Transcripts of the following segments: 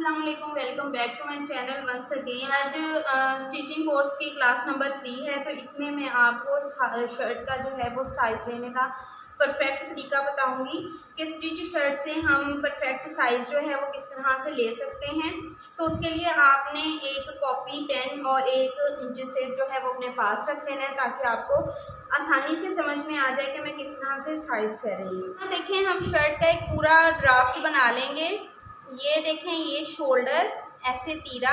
अस्सलाम वालेकुम, welcome back to my channel once again. आज स्टिचिंग कोर्स की क्लास नंबर 3 है, तो इसमें मैं आपको शर्ट का जो है वो साइज़ लेने का परफेक्ट तरीका बताऊंगी कि स्टिच शर्ट से हम परफेक्ट साइज़ जो है वो किस तरह से ले सकते हैं। तो उसके लिए आपने एक कॉपी, पेन और एक इंची टेप जो है वो अपने पास रख लेना है, ताकि आपको आसानी से समझ में आ जाए कि मैं किस तरह से साइज़ कर रही हूँ। तो देखें, हम शर्ट का एक पूरा ड्राफ्ट बना लेंगे। ये देखें, ये शोल्डर ऐसे तीरा,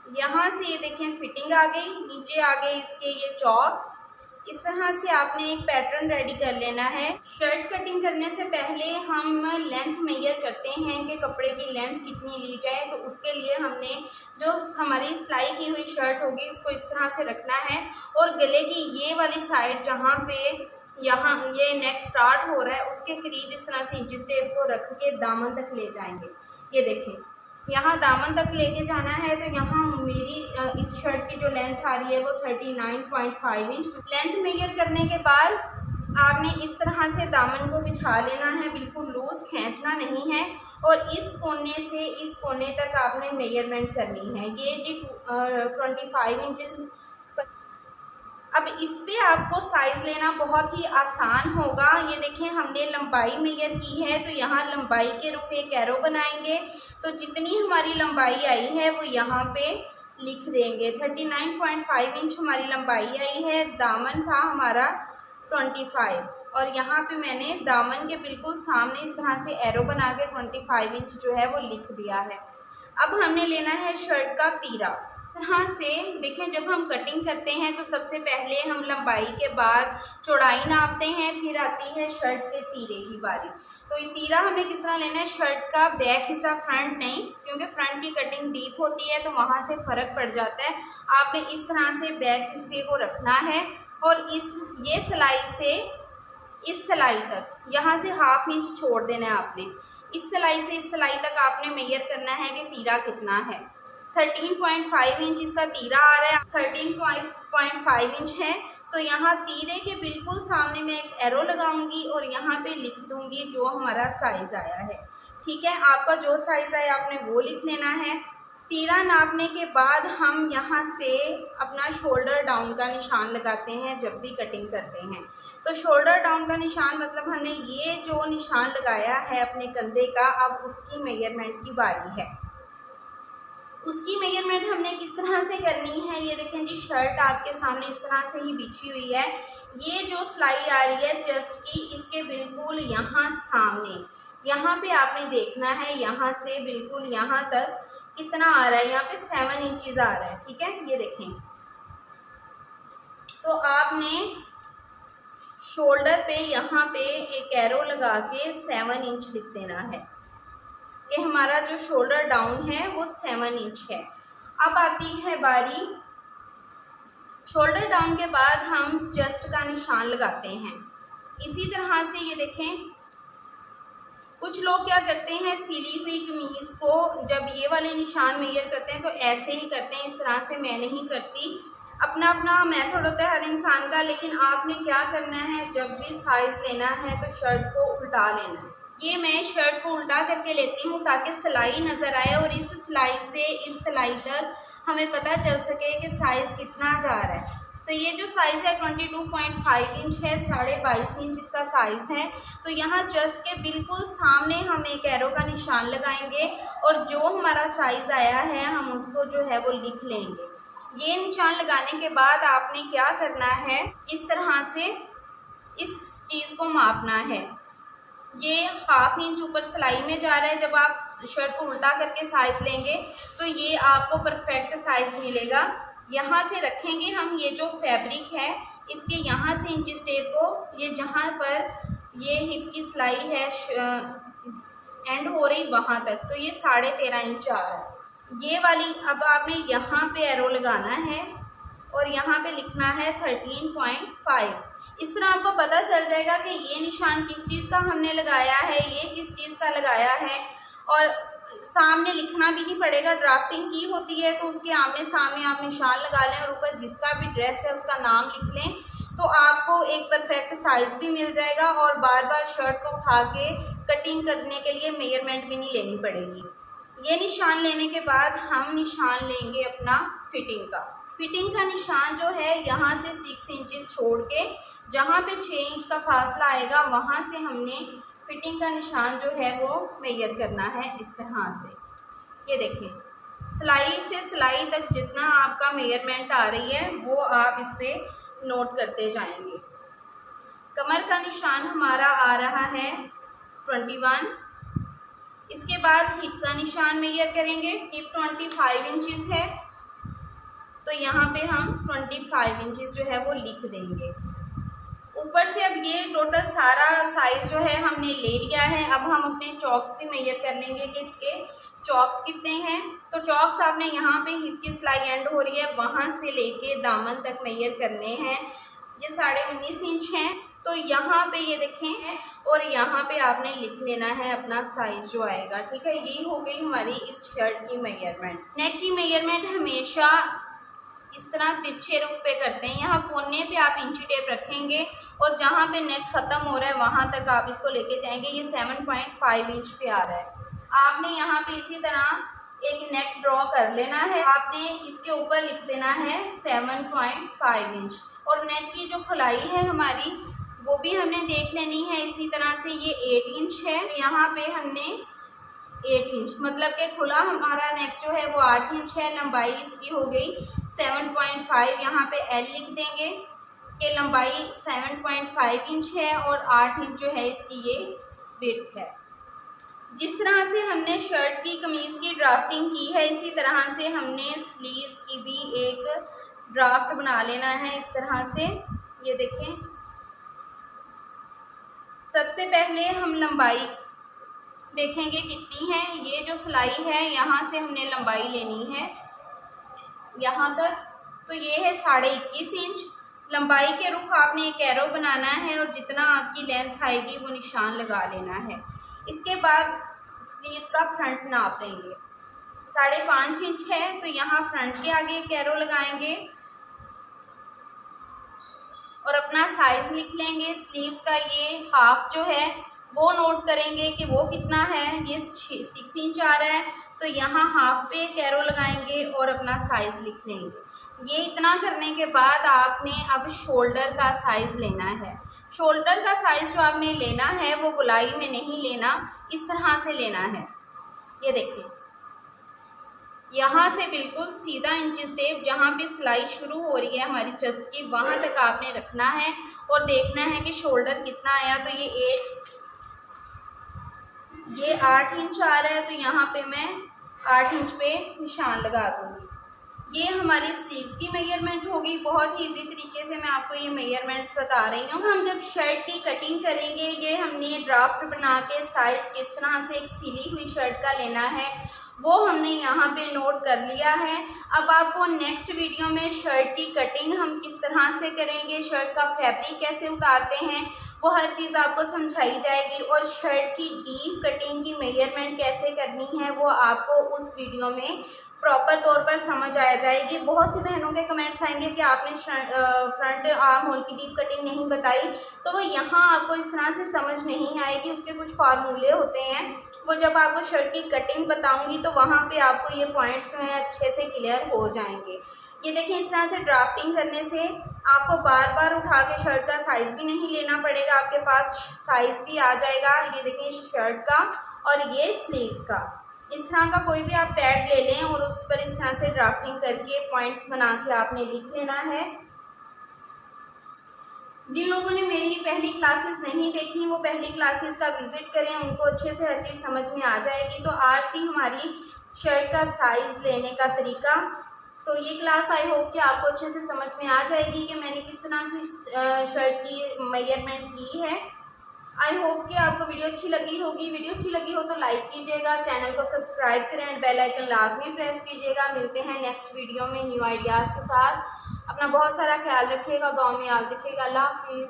यहाँ से ये देखें फिटिंग आ गई, नीचे आ गए इसके ये चॉक्स। इस तरह से आपने एक पैटर्न रेडी कर लेना है। शर्ट कटिंग करने से पहले हम लेंथ मेजर करते हैं कि कपड़े की लेंथ कितनी ली जाए। तो उसके लिए हमने जो हमारी सिलाई की हुई शर्ट होगी उसको इस तरह से रखना है, और गले की ये वाली साइड जहाँ पे यहाँ ये नेक स्टार्ट हो रहा है उसके करीब इस तरह से इंची टेप को रख के दामन तक ले जाएंगे। ये देखें, यहाँ दामन तक लेके जाना है। तो यहाँ मेरी इस शर्ट की जो लेंथ आ रही है वो 39.5 इंच। लेंथ मेजर करने के बाद आपने इस तरह से दामन को बिछा लेना है, बिल्कुल लूज खींचना नहीं है, और इस कोने से इस कोने तक आपने मेजरमेंट करनी है। ये जी 25 इंचेस। अब इस पे आपको साइज़ लेना बहुत ही आसान होगा। ये देखें, हमने लंबाई मेजर की है, तो यहाँ लंबाई के रुख एक एरो बनाएंगे। तो जितनी हमारी लंबाई आई है वो यहाँ पे लिख देंगे। 39.5 इंच हमारी लंबाई आई है, दामन था हमारा 25, और यहाँ पे मैंने दामन के बिल्कुल सामने इस तरह से एरो बना के 25 इंच जो है वो लिख दिया है। अब हमने लेना है शर्ट का तीरा। तरह से देखें, जब हम कटिंग करते हैं तो सबसे पहले हम लंबाई के बाद चौड़ाई नापते हैं, फिर आती है शर्ट के तीरे की बारी। तो ये तीरा हमने किस तरह लेना है, शर्ट का बैक हिस्सा, फ्रंट नहीं, क्योंकि फ्रंट की कटिंग डीप होती है तो वहाँ से फ़र्क पड़ जाता है। आपने इस तरह से बैक हिस्से को रखना है, और ये सिलाई से इस सिलाई तक यहाँ से ½ इंच छोड़ देना है आपने। इस सिलाई से इस सिलाई तक आपने मेजर करना है कि तीरा कितना है। 13.5 इंच इसका तीरा आ रहा है, 13.5 इंच है। तो यहाँ तीरे के बिल्कुल सामने मैं एक एरो लगाऊंगी और यहाँ पे लिख दूंगी जो हमारा साइज़ आया है। ठीक है, आपका जो साइज़ आया आपने वो लिख लेना है। तीरा नापने के बाद हम यहाँ से अपना शोल्डर डाउन का निशान लगाते हैं जब भी कटिंग करते हैं। तो शोल्डर डाउन का निशान मतलब हमने ये जो निशान लगाया है अपने कंधे का, अब उसकी मेजरमेंट की बारी है। उसकी मेजरमेंट हमने किस तरह से करनी है, ये देखें जी, शर्ट आपके सामने इस तरह से ही बिछी हुई है। ये जो सिलाई आ रही है चेस्ट की, इसके बिल्कुल यहाँ सामने, यहाँ पे आपने देखना है, यहाँ से बिल्कुल यहाँ तक कितना आ रहा है, यहाँ पे 7 इंचज़ आ रहा है। ठीक है, ये देखें। तो आपने शोल्डर पे यहाँ पे एक एरो लगा के 7 इंच लिख देना है कि हमारा जो शोल्डर डाउन है वो 7 इंच है। अब आती है बारी, शोल्डर डाउन के बाद हम चेस्ट का निशान लगाते हैं इसी तरह से। ये देखें, कुछ लोग क्या करते हैं, सिली हुई कमीज़ को जब ये वाले निशान मेजर करते हैं तो ऐसे ही करते हैं, इस तरह से मैं नहीं करती। अपना अपना मेथड होता है हर इंसान का, लेकिन आपने क्या करना है, जब भी साइज़ लेना है तो शर्ट को उल्टा लेना है। ये मैं शर्ट को उल्टा करके लेती हूँ ताकि सिलाई नज़र आए, और इस सिलाई से इस सिलाई तक हमें पता चल सके कि साइज़ कितना जा रहा है। तो ये जो साइज़ है 22.5 इंच है, 22.5 इंच इसका साइज़ है। तो यहाँ चेस्ट के बिल्कुल सामने हम एक एरो का निशान लगाएंगे, और जो हमारा साइज़ आया है हम उसको जो है वो लिख लेंगे। ये निशान लगाने के बाद आपने क्या करना है, इस तरह से इस चीज़ को मापना है। ये ½ इंच ऊपर सिलाई में जा रहा है। जब आप शर्ट को उल्टा करके साइज़ लेंगे तो ये आपको परफेक्ट साइज़ मिलेगा। यहाँ से रखेंगे हम ये जो फैब्रिक है, इसके यहाँ से इंची टेप को, ये जहाँ पर ये हिप की सिलाई है एंड हो रही वहाँ तक, तो ये 13.5 इंच आ रहा है ये वाली। अब आपने यहाँ पे एरो लगाना है और यहाँ पे लिखना है 13.5। इस तरह आपको पता चल जाएगा कि ये निशान किस चीज़ का हमने लगाया है, ये किस चीज़ का लगाया है। और सामने लिखना भी नहीं पड़ेगा, ड्राफ्टिंग की होती है तो उसके आमने सामने आप निशान लगा लें और ऊपर जिसका भी ड्रेस है उसका नाम लिख लें, तो आपको एक परफेक्ट साइज़ भी मिल जाएगा और बार बार शर्ट को उठा के कटिंग करने के लिए मेजरमेंट भी नहीं लेनी पड़ेगी। ये निशान लेने के बाद हम निशान लेंगे अपना फिटिंग का। फिटिंग का निशान जो है यहाँ से 6 इंचेस छोड़ के जहाँ पे 6 इंच का फासला आएगा वहाँ से हमने फिटिंग का निशान जो है वो मेजर करना है इस तरह से। ये देखें, सिलाई से सिलाई तक जितना आपका मेजरमेंट आ रही है वो आप इस पर नोट करते जाएंगे। कमर का निशान हमारा आ रहा है 21। इसके बाद हिप का निशान मेजर करेंगे। हिप 25 इंचेस है तो यहाँ पे हम 25 इंचेस जो है वो लिख देंगे। ऊपर से अब ये टोटल सारा साइज़ जो है हमने ले लिया है। अब हम अपने चॉक्स भी मेजर कर लेंगे कि इसके चॉक्स कितने हैं। तो चॉक्स आपने यहाँ पे हिप की सिलाई एंड हो रही है वहाँ से लेके दामन तक मेजर करने हैं। ये 19.5 इंच हैं तो यहाँ पे ये देखें और यहाँ पे आपने लिख लेना है अपना साइज़ जो आएगा। ठीक है, ये हो गई हमारी इस शर्ट की मेजरमेंट। नेक की मेजरमेंट हमेशा इस तरह तिरछे रुख पे करते हैं। यहाँ कोने पे आप इंची टेप रखेंगे और जहाँ पे नेक ख़त्म हो रहा है वहाँ तक आप इसको लेके जाएंगे। ये 7.5 इंच पे आ रहा है। आपने यहाँ पे इसी तरह एक नेक ड्रॉ कर लेना है। आपने इसके ऊपर लिख देना है 7.5 इंच और नेक की जो खुलाई है हमारी वो भी हमने देख लेनी है। इसी तरह से ये 8 इंच है, यहाँ पे हमने 8 इंच मतलब कि खुला हमारा नेक जो है वो 8 इंच है। लंबाई इसकी हो गई 7.5। यहाँ पे L लिख देंगे कि लंबाई 7.5 इंच है और 8 इंच जो है इसकी ये विड्थ है। जिस तरह से हमने शर्ट की कमीज़ की ड्राफ्टिंग की है इसी तरह से हमने स्लीव्स की भी एक ड्राफ्ट बना लेना है इस तरह से। ये देखें, सबसे पहले हम लंबाई देखेंगे कितनी है। ये जो सिलाई है यहाँ से हमने लंबाई लेनी है यहाँ तक, तो ये है 21.5 इंच। लंबाई के रुख आपने एक एरो बनाना है और जितना आपकी लेंथ आएगी वो निशान लगा लेना है। इसके बाद स्लीव्स का फ्रंट नाप लेंगे। 5.5 इंच है तो यहाँ फ्रंट के आगे एक एरो लगाएंगे और अपना साइज़ लिख लेंगे। स्लीव्स का ये हाफ जो है वो नोट करेंगे कि वो कितना है। ये 6 इंच आ रहा है तो यहाँ हाफ पे एक एरो लगाएंगे और अपना साइज़ लिख लेंगे। ये इतना करने के बाद आपने अब शोल्डर का साइज़ लेना है। शोल्डर का साइज़ जो आपने लेना है वो गोलाई में नहीं लेना, इस तरह से लेना है। ये देखिए, यहाँ से बिल्कुल सीधा इंची टेप जहाँ पे सिलाई शुरू हो रही है हमारी चेस्ट की वहाँ तक आपने रखना है और देखना है कि शोल्डर कितना आया। तो ये 8 इंच आ रहा है तो यहाँ पे मैं 8 इंच पे निशान लगा दूँगी। ये हमारी स्लीव्स की मेजरमेंट होगी। बहुत ही इजी तरीके से मैं आपको ये मेजरमेंट्स बता रही हूँ। हम जब शर्ट की कटिंग करेंगे ये हमने ड्राफ्ट बना के साइज़ किस तरह से एक सिली हुई शर्ट का लेना है वो हमने यहाँ पे नोट कर लिया है। अब आपको नेक्स्ट वीडियो में शर्ट की कटिंग हम किस तरह से करेंगे, शर्ट का फैब्रिक कैसे उतारते हैं वो हर चीज़ आपको समझाई जाएगी और शर्ट की डीप कटिंग की मेजरमेंट कैसे करनी है वो आपको उस वीडियो में प्रॉपर तौर पर समझ आ जाएगी। बहुत सी बहनों के कमेंट्स आएंगे कि आपने फ्रंट आर्म होल की डीप कटिंग नहीं बताई, तो वो यहाँ आपको इस तरह से समझ नहीं आएगी। उसके कुछ फार्मूले होते हैं, वो जब आपको शर्ट की कटिंग बताऊंगी तो वहाँ पे आपको ये पॉइंट्स जो हैं अच्छे से क्लियर हो जाएंगे। ये देखिए, इस तरह से ड्राफ्टिंग करने से आपको बार बार उठा के शर्ट का साइज़ भी नहीं लेना पड़ेगा, आपके पास साइज़ भी आ जाएगा। ये देखिए शर्ट का और ये स्लीव्स का। इस तरह का कोई भी आप पैड ले लें और उस पर इस तरह से ड्राफ्टिंग करके पॉइंट्स बना के आपने लिख लेना है। जिन लोगों ने मेरी पहली क्लासेस नहीं देखी वो पहली क्लासेस का विज़िट करें, उनको अच्छे से हर चीज़ समझ में आ जाएगी। तो आज की हमारी शर्ट का साइज़ लेने का तरीका, तो ये क्लास आई होप कि आपको अच्छे से समझ में आ जाएगी कि मैंने किस तरह से शर्ट की मेजरमेंट की है। आई होप कि आपको वीडियो अच्छी लगी होगी। वीडियो अच्छी लगी हो तो लाइक कीजिएगा, चैनल को सब्सक्राइब करें एंड बेल आइकन लाजमी प्रेस कीजिएगा। मिलते हैं नेक्स्ट वीडियो में न्यू आइडियाज़ के साथ। अपना बहुत सारा ख्याल रखिएगा, दुआ में याद रखिएगा। अल्लाह हाफिज़।